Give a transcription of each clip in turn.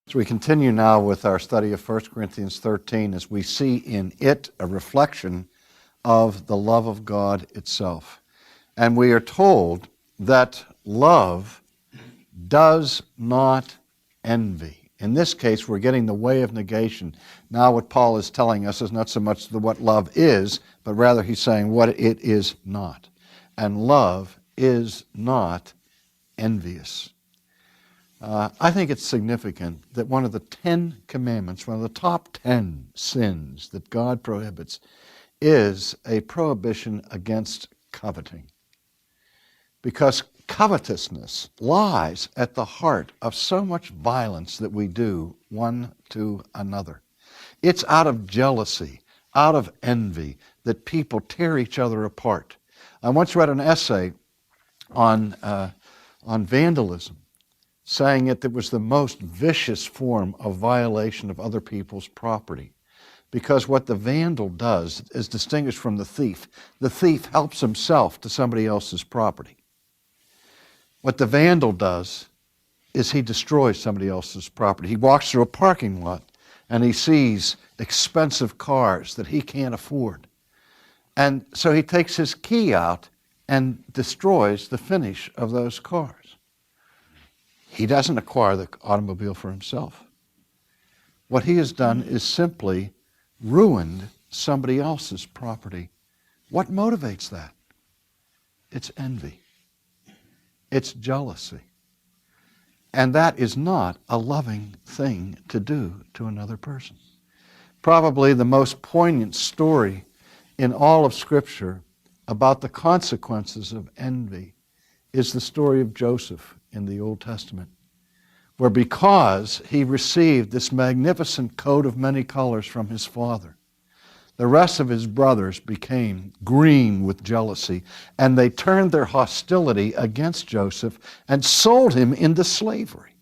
So we continue now with our study of 1 Corinthians 13 as we see in it a reflection of the love of God itself. And we are told that love does not envy. In this case, we're getting the way of negation. Now what Paul is telling us is not so much what love is, but rather he's saying what it is not. And love is not envious. I think it's significant that one of the 10 commandments, one of the top 10 sins that God prohibits, is a prohibition against coveting. Because covetousness lies at the heart of so much violence that we do one to another. It's out of jealousy, out of envy, that people tear each other apart. I once read an essay on vandalism, saying it was the most vicious form of violation of other people's property. Because what the vandal does is distinguished from the thief. The thief helps himself to somebody else's property. What the vandal does is he destroys somebody else's property. He walks through a parking lot and he sees expensive cars that he can't afford. And so he takes his key out and destroys the finish of those cars. He doesn't acquire the automobile for himself. What he has done is simply ruined somebody else's property. What motivates that? It's envy. It's jealousy. And that is not a loving thing to do to another person. Probably the most poignant story in all of Scripture about the consequences of envy is the story of Joseph in the Old Testament, where because he received this magnificent coat of many colors from his father, the rest of his brothers became green with jealousy, and they turned their hostility against Joseph and sold him into slavery.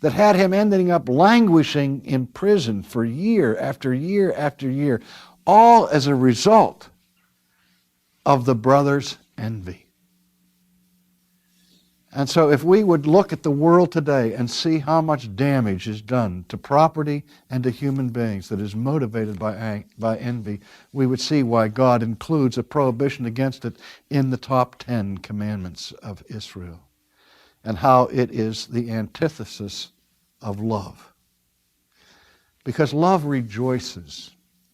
That had him ending up languishing in prison for year after year after year, all as a result of the brothers' envy. And so if we would look at the world today and see how much damage is done to property and to human beings that is motivated by envy, we would see why God includes a prohibition against it in the top 10 commandments of Israel, and how it is the antithesis of love. Because love rejoices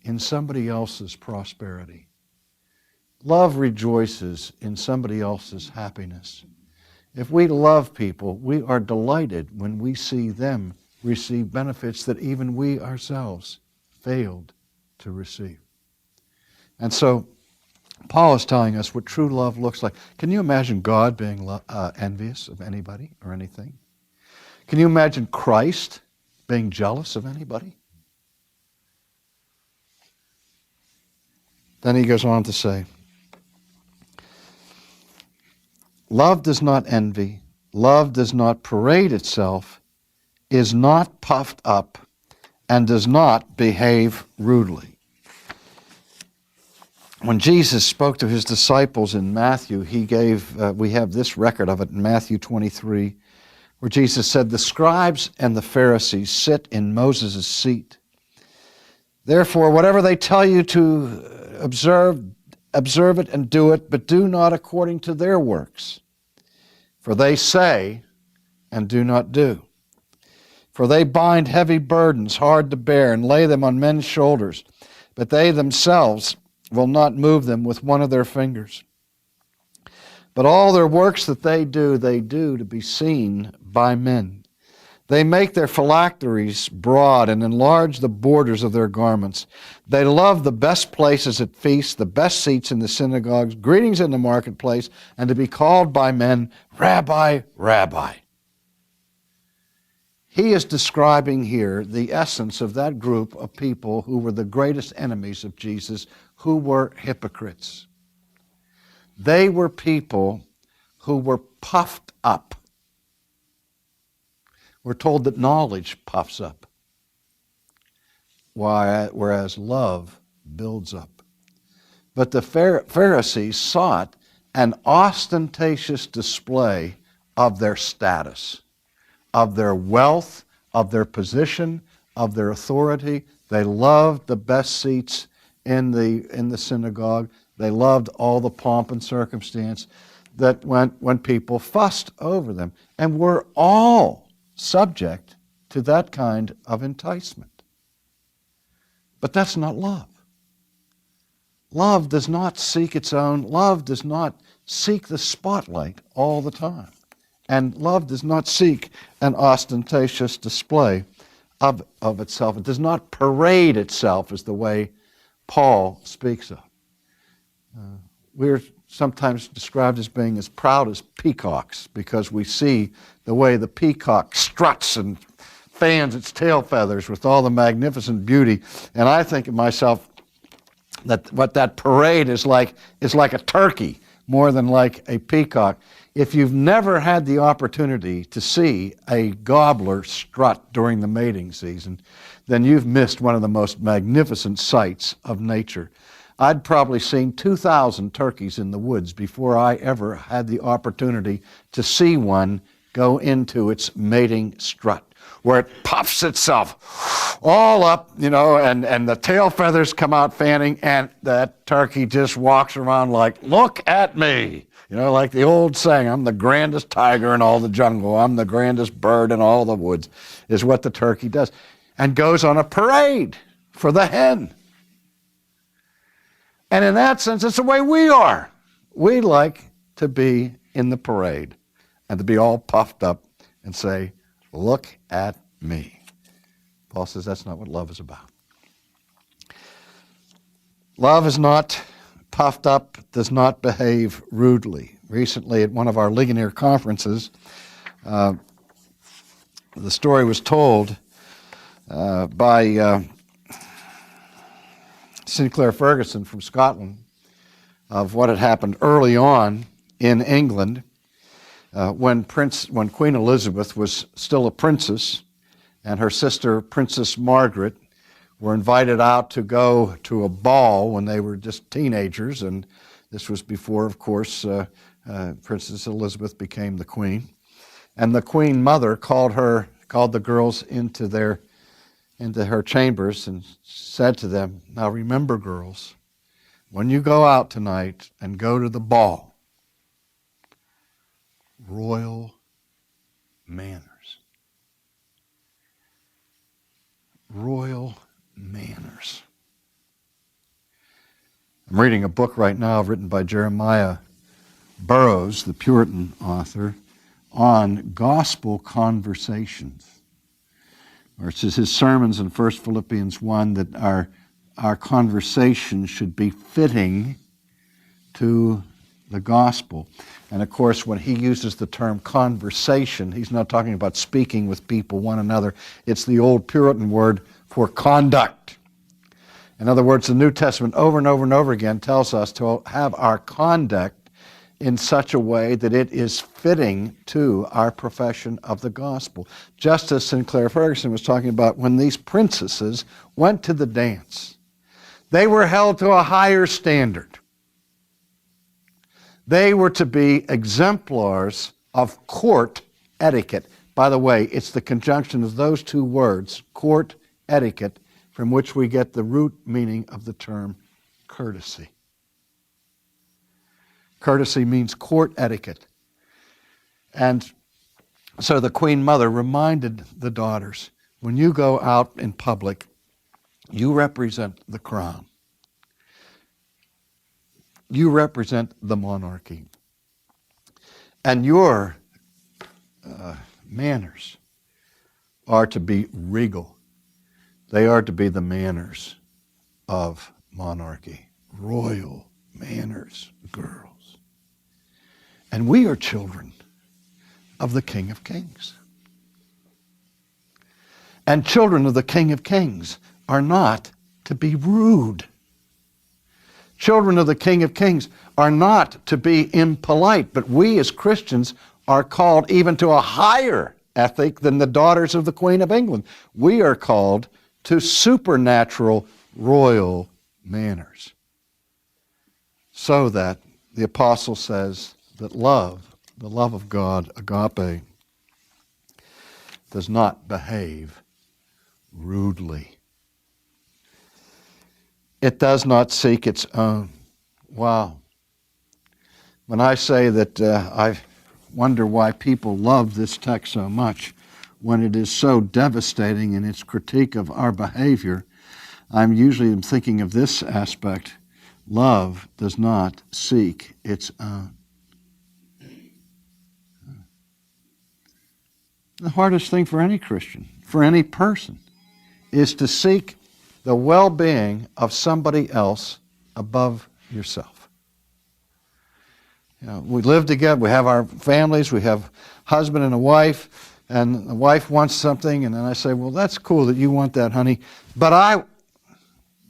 in somebody else's prosperity. Love rejoices in somebody else's happiness. If we love people, we are delighted when we see them receive benefits that even we ourselves failed to receive. And so Paul is telling us what true love looks like. Can you imagine God being envious of anybody or anything? Can you imagine Christ being jealous of anybody? Then he goes on to say, love does not envy, love does not parade itself, is not puffed up, and does not behave rudely. When Jesus spoke to his disciples in Matthew, we have this record of it in Matthew 23, where Jesus said, "The scribes and the Pharisees sit in Moses' seat. Therefore, whatever they tell you to observe it and do it, but do not according to their works. For they say and do not do. For they bind heavy burdens hard to bear and lay them on men's shoulders, but they themselves will not move them with one of their fingers. But all their works that they do to be seen by men. They make their phylacteries broad and enlarge the borders of their garments. They love the best places at feasts, the best seats in the synagogues, greetings in the marketplace, and to be called by men, Rabbi, Rabbi." He is describing here the essence of that group of people who were the greatest enemies of Jesus, who were hypocrites. They were people who were puffed up. We're told that knowledge puffs up, whereas love builds up. But the Pharisees sought an ostentatious display of their status, of their wealth, of their position, of their authority. They loved the best seats in the synagogue. They loved all the pomp and circumstance that went when people fussed over them. And we're all subject to that kind of enticement. But that's not love. Love does not seek its own. Love does not seek the spotlight all the time. And love does not seek an ostentatious display of itself. It does not parade itself as the way Paul speaks of. We're sometimes described as being as proud as peacocks because we see the way the peacock struts and fans its tail feathers with all the magnificent beauty. And I think of myself that what that parade is like a turkey more than like a peacock. If you've never had the opportunity to see a gobbler strut during the mating season, then you've missed one of the most magnificent sights of nature. I'd probably seen 2,000 turkeys in the woods before I ever had the opportunity to see one go into its mating strut, where it puffs itself all up, and the tail feathers come out fanning, and that turkey just walks around like, look at me. Like the old saying, I'm the grandest tiger in all the jungle, I'm the grandest bird in all the woods, is what the turkey does. And goes on a parade for the hen. And in that sense, it's the way we are. We like to be in the parade and to be all puffed up and say, look at me. Paul says that's not what love is about. Love is not puffed up, does not behave rudely. Recently at one of our Ligonier conferences, the story was told by Sinclair Ferguson from Scotland of what had happened early on in England when Queen Elizabeth was still a princess and her sister Princess Margaret were invited out to go to a ball when they were just teenagers, and this was before, of course, Princess Elizabeth became the queen. And the queen mother called the girls into her chambers and said to them, now remember, girls, when you go out tonight and go to the ball, royal manners. Royal manners. I'm reading a book right now written by Jeremiah Burroughs, the Puritan author, on gospel conversations. Or it says his sermons in 1 Philippians 1 that our conversation should be fitting to the gospel. And of course, when he uses the term conversation, he's not talking about speaking with people, one another. It's the old Puritan word for conduct. In other words, the New Testament over and over and over again tells us to have our conduct in such a way that it is fitting to our profession of the gospel. Just as Sinclair Ferguson was talking about when these princesses went to the dance, they were held to a higher standard. They were to be exemplars of court etiquette. By the way, it's the conjunction of those two words, court etiquette, from which we get the root meaning of the term courtesy. Courtesy means court etiquette. And so the Queen Mother reminded the daughters, when you go out in public, you represent the crown. You represent the monarchy. And your manners are to be regal. They are to be the manners of monarchy. Royal manners, girls. And we are children of the King of Kings. And children of the King of Kings are not to be rude. Children of the King of Kings are not to be impolite, but we as Christians are called even to a higher ethic than the daughters of the Queen of England. We are called to supernatural royal manners. So that the apostle says that love, the love of God, agape, does not behave rudely. It does not seek its own. Wow. When I say that I wonder why people love this text so much, when it is so devastating in its critique of our behavior, I'm usually thinking of this aspect. Love does not seek its own. The hardest thing for any Christian, for any person, is to seek the well-being of somebody else above yourself. You know, we live together, we have our families, we have husband and a wife, and the wife wants something, and then I say, well, that's cool that you want that, honey, but I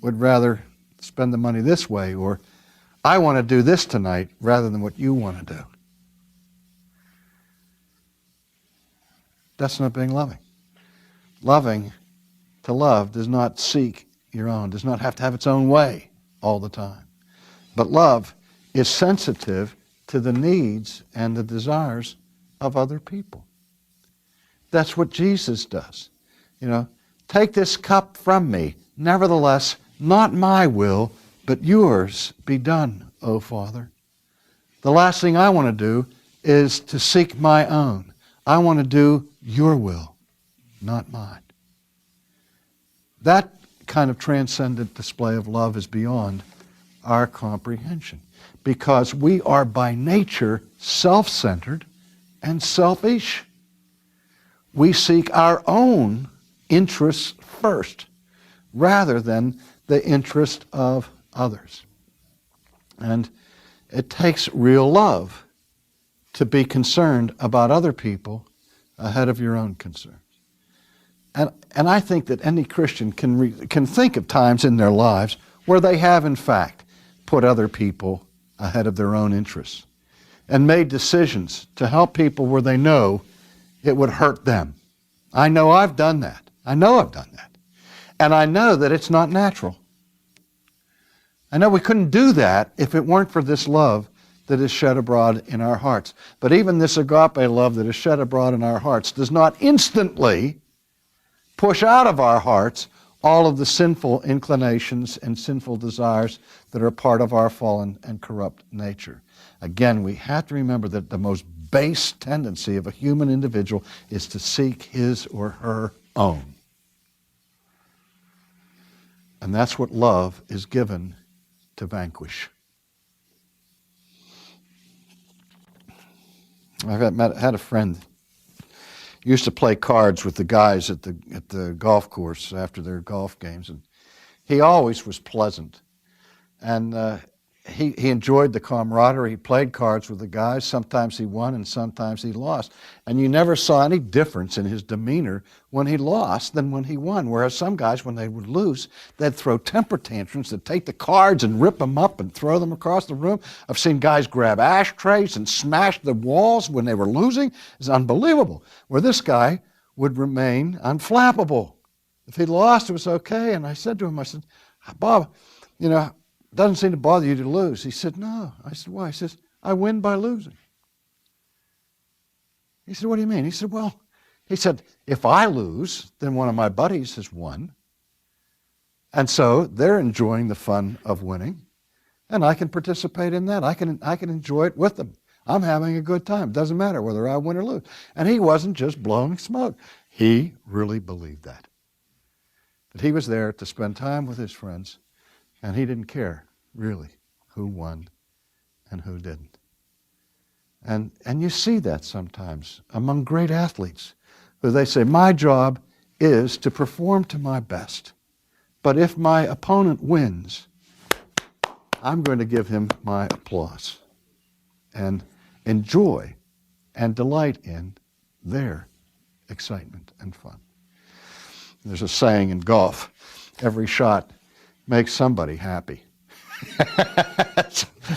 would rather spend the money this way, or I want to do this tonight rather than what you want to do. That's not being loving. To love does not seek your own, does not have to have its own way all the time. But love is sensitive to the needs and the desires of other people. That's what Jesus does. You know, take this cup from me. Nevertheless, not my will, but yours be done, O Father. The last thing I want to do is to seek my own. I want to do your will, not mine. That kind of transcendent display of love is beyond our comprehension, because we are by nature self-centered and selfish. We seek our own interests first, rather than the interest of others. And it takes real love to be concerned about other people ahead of your own concerns. And I think that any Christian can think of times in their lives where they have, in fact, put other people ahead of their own interests and made decisions to help people where they know it would hurt them. I know I've done that. And I know that it's not natural. I know we couldn't do that if it weren't for this love that is shed abroad in our hearts. But even this agape love that is shed abroad in our hearts does not instantly push out of our hearts all of the sinful inclinations and sinful desires that are part of our fallen and corrupt nature. Again, we have to remember that the most base tendency of a human individual is to seek his or her own. And that's what love is given to vanquish. I've had a friend used to play cards with the guys at the golf course after their golf games, and he always was pleasant. And he enjoyed the camaraderie. He played cards with the guys. Sometimes he won and sometimes he lost. And you never saw any difference in his demeanor when he lost than when he won. Whereas some guys, when they would lose, they'd throw temper tantrums. They'd take the cards and rip them up and throw them across the room. I've seen guys grab ashtrays and smash the walls when they were losing. It's unbelievable. Where this guy would remain unflappable. If he lost, it was okay. And I said to him, I said, Bob, you know, it doesn't seem to bother you to lose. He said, no. I said, why? He says, I win by losing. He said, what do you mean? He said, well, if I lose, then one of my buddies has won. And so they're enjoying the fun of winning. And I can participate in that. I can enjoy it with them. I'm having a good time. It doesn't matter whether I win or lose. And he wasn't just blowing smoke. He really believed that. That he was there to spend time with his friends. And he didn't care, really, who won and who didn't. And you see that sometimes among great athletes, where they say, my job is to perform to my best. But if my opponent wins, I'm going to give him my applause and enjoy and delight in their excitement and fun. There's a saying in golf, every shot makes somebody happy.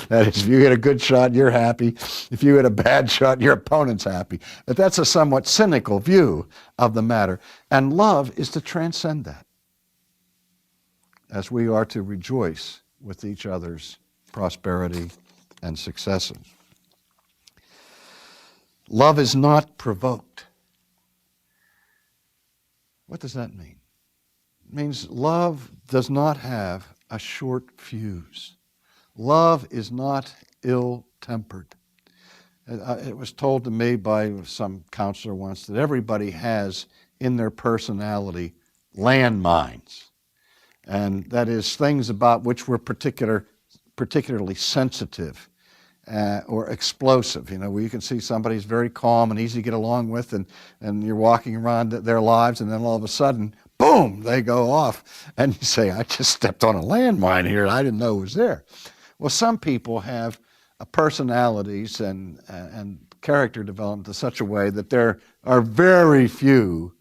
That is, if you hit a good shot, you're happy. If you hit a bad shot, your opponent's happy. But that's a somewhat cynical view of the matter. And love is to transcend that, as we are to rejoice with each other's prosperity and successes. Love is not provoked. What does that mean? It means love does not have a short fuse. Love is not ill-tempered. It was told to me by some counselor once that everybody has in their personality landmines. And that is things about which we're particularly sensitive or explosive, where you can see somebody's very calm and easy to get along with, and you're walking around their lives, and then all of a sudden, boom, they go off. And you say, I just stepped on a landmine here. I didn't know it was there. Well, some people have personalities and character development in such a way that there are very few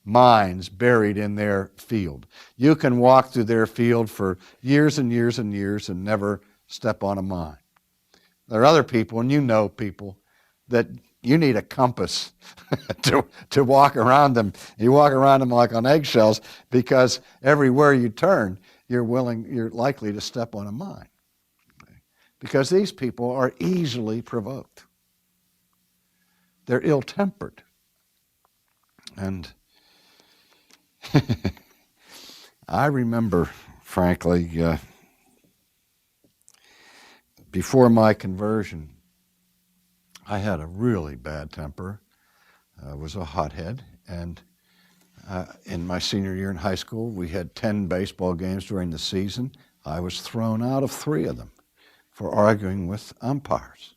mines buried in their field. You can walk through their field for years and years and years and never step on a mine. There are other people, and you know people, that you need a compass to walk around them. You walk around them like on eggshells because everywhere you turn, you're likely to step on a mine. Okay? Because these people are easily provoked. They're ill-tempered. And I remember, frankly, before my conversion, I had a really bad temper. I was a hothead, and in my senior year in high school, we had 10 baseball games during the season. I was thrown out of 3 of them for arguing with umpires.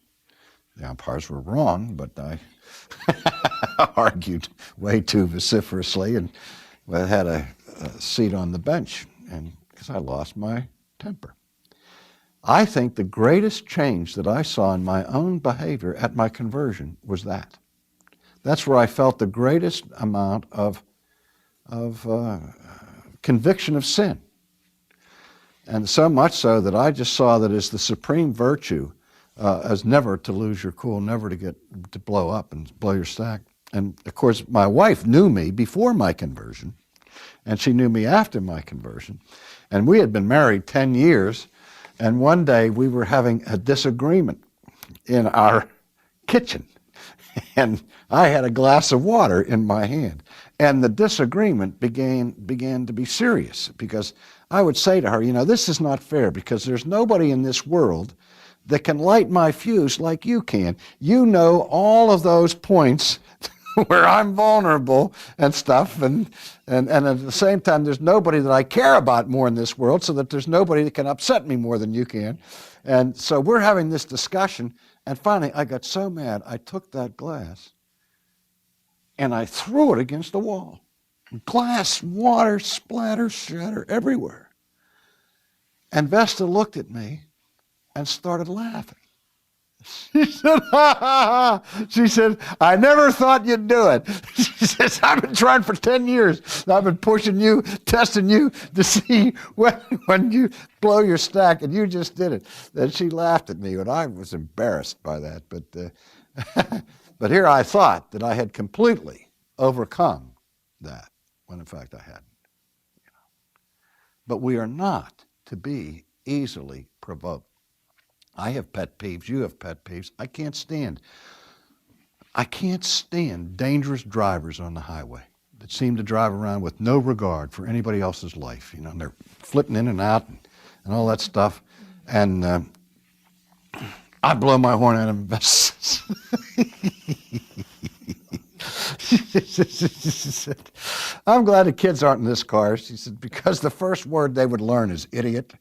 The umpires were wrong, but I argued way too vociferously and had a seat on the bench, and because I lost my temper. I think the greatest change that I saw in my own behavior at my conversion was that. That's where I felt the greatest amount of conviction of sin. And so much so that I just saw that as the supreme virtue, as never to lose your cool, never to blow up and blow your stack. And of course, my wife knew me before my conversion, and she knew me after my conversion. And we had been married 10 years, and one day we were having a disagreement in our kitchen, and I had a glass of water in my hand. And the disagreement began to be serious, because I would say to her, this is not fair, because there's nobody in this world that can light my fuse like you can. You know all of those points where I'm vulnerable and stuff, and at the same time, there's nobody that I care about more in this world, so that there's nobody that can upset me more than you can. And so we're having this discussion, and finally I got so mad, I took that glass and I threw it against the wall. Glass, water, splatter, shatter everywhere. And Vesta looked at me and started laughing. She said, ha, ha, ha. She said, I never thought you'd do it. She says, I've been trying for 10 years. I've been pushing you, testing you to see when you blow your stack, and you just did it. And she laughed at me, and I was embarrassed by that. But here I thought that I had completely overcome that, when in fact I hadn't. But we are not to be easily provoked. I have pet peeves. You have pet peeves. I can't stand dangerous drivers on the highway that seem to drive around with no regard for anybody else's life. And they're flitting in and out and all that stuff. And I blow my horn at them. She said, I'm glad the kids aren't in this car. She said, because the first word they would learn is idiot.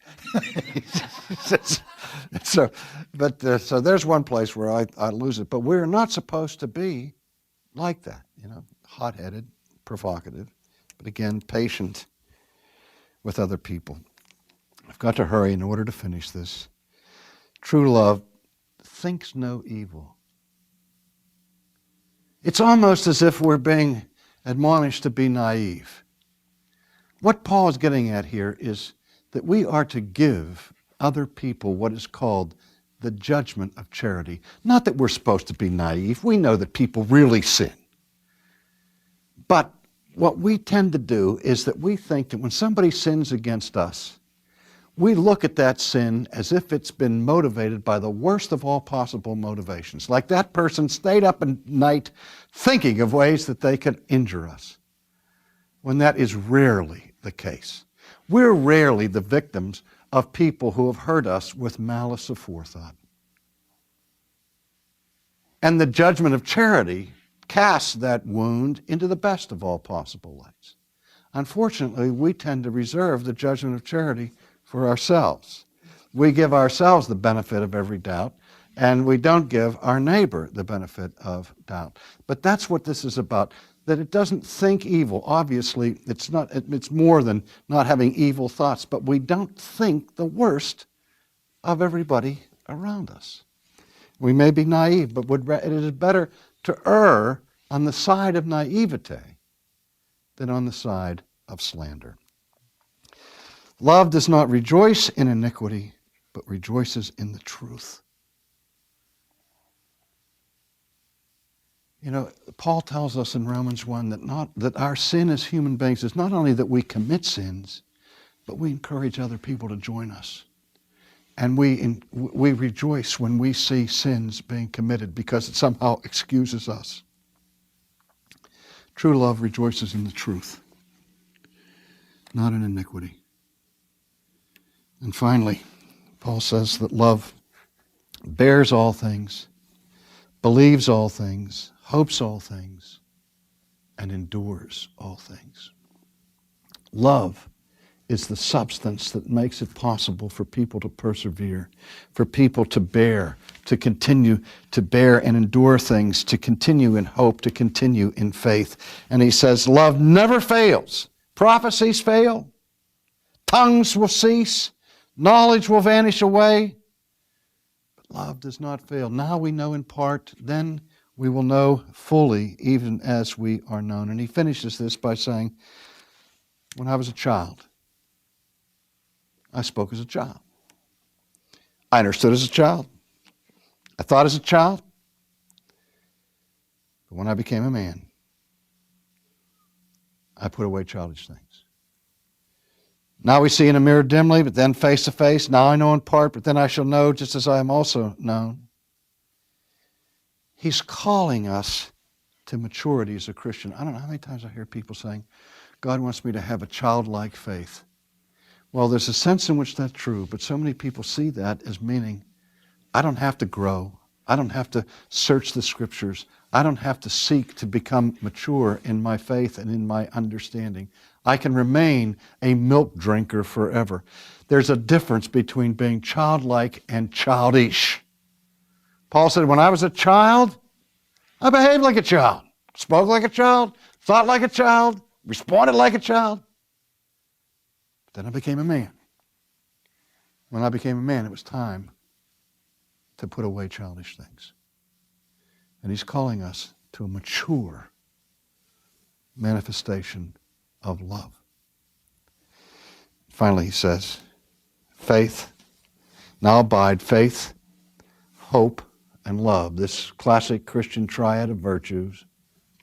So there's one place where I lose it. But we're not supposed to be like that, hot-headed, provocative, but again, patient with other people. I've got to hurry in order to finish this. True love thinks no evil. It's almost as if we're being admonished to be naive. What Paul is getting at here is that we are to give other people what is called the judgment of charity. Not that we're supposed to be naive. We know that people really sin. But what we tend to do is that we think that when somebody sins against us, we look at that sin as if it's been motivated by the worst of all possible motivations. Like that person stayed up at night thinking of ways that they could injure us. when that is rarely the case. We're rarely the victims of people who have hurt us with malice aforethought. And the judgment of charity casts that wound into the best of all possible lights. Unfortunately, we tend to reserve the judgment of charity for ourselves. We give ourselves the benefit of every doubt, and we don't give our neighbor the benefit of doubt. But that's what this is about, that it doesn't think evil. Obviously, it's more than not having evil thoughts, but we don't think the worst of everybody around us. We may be naive, but it is better to err on the side of naivete than on the side of slander. Love does not rejoice in iniquity, but rejoices in the truth. You know, Paul tells us in Romans 1 that our sin as human beings is not only that we commit sins, but we encourage other people to join us. And we rejoice when we see sins being committed because it somehow excuses us. True love rejoices in the truth, not in iniquity. And finally, Paul says that love bears all things, believes all things, hopes all things, and endures all things. Love is the substance that makes it possible for people to persevere, for people to bear, to continue to bear and endure things, to continue in hope, to continue in faith. And he says, love never fails. Prophecies fail. Tongues will cease. Knowledge will vanish away. But love does not fail. Now we know in part, then we will know fully, even as we are known. And he finishes this by saying, when I was a child, I spoke as a child. I understood as a child. I thought as a child. But when I became a man, I put away childish things. Now we see in a mirror dimly, but then face to face. Now I know in part, but then I shall know just as I am also known. He's calling us to maturity as a Christian. I don't know how many times I hear people saying, God wants me to have a childlike faith. Well, there's a sense in which that's true, but so many people see that as meaning, I don't have to grow. I don't have to search the Scriptures. I don't have to seek to become mature in my faith and in my understanding. I can remain a milk drinker forever. There's a difference between being childlike and childish. Paul said, when I was a child, I behaved like a child, spoke like a child, thought like a child, responded like a child. Then I became a man. When I became a man, it was time to put away childish things. And he's calling us to a mature manifestation of love. Finally, he says, faith, now abide faith, hope, and love. This classic Christian triad of virtues,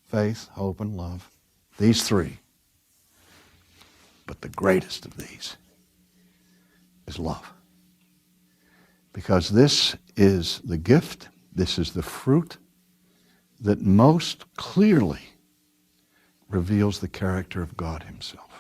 faith, hope, and love. These three. But the greatest of these is love. Because this is the gift, this is the fruit that most clearly reveals the character of God Himself.